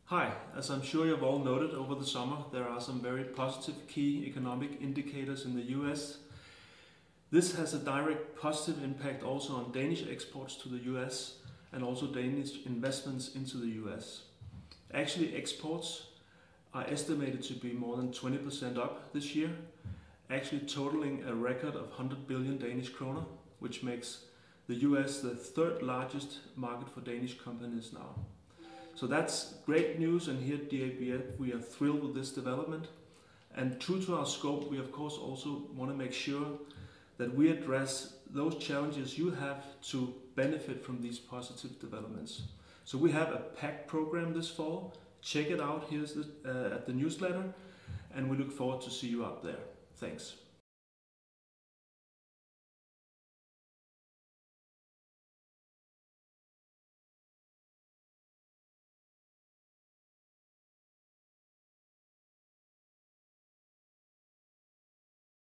Hi, as I'm sure you've all noted over the summer, there are some very positive key economic indicators in the US. This has a direct positive impact also on Danish exports to the US and also Danish investments into the US. Actually, exports are estimated to be more than 20% up this year, actually totaling a record of 100 billion Danish kroner, which makes the US the third largest market for Danish companies now. So that's great news, and here at DABF we are thrilled with this development. And true to our scope, we of course also want to make sure that we address those challenges you have to benefit from these positive developments. So we have a packed program this fall. Check it out here at the newsletter, and we look forward to see you out there. Thanks.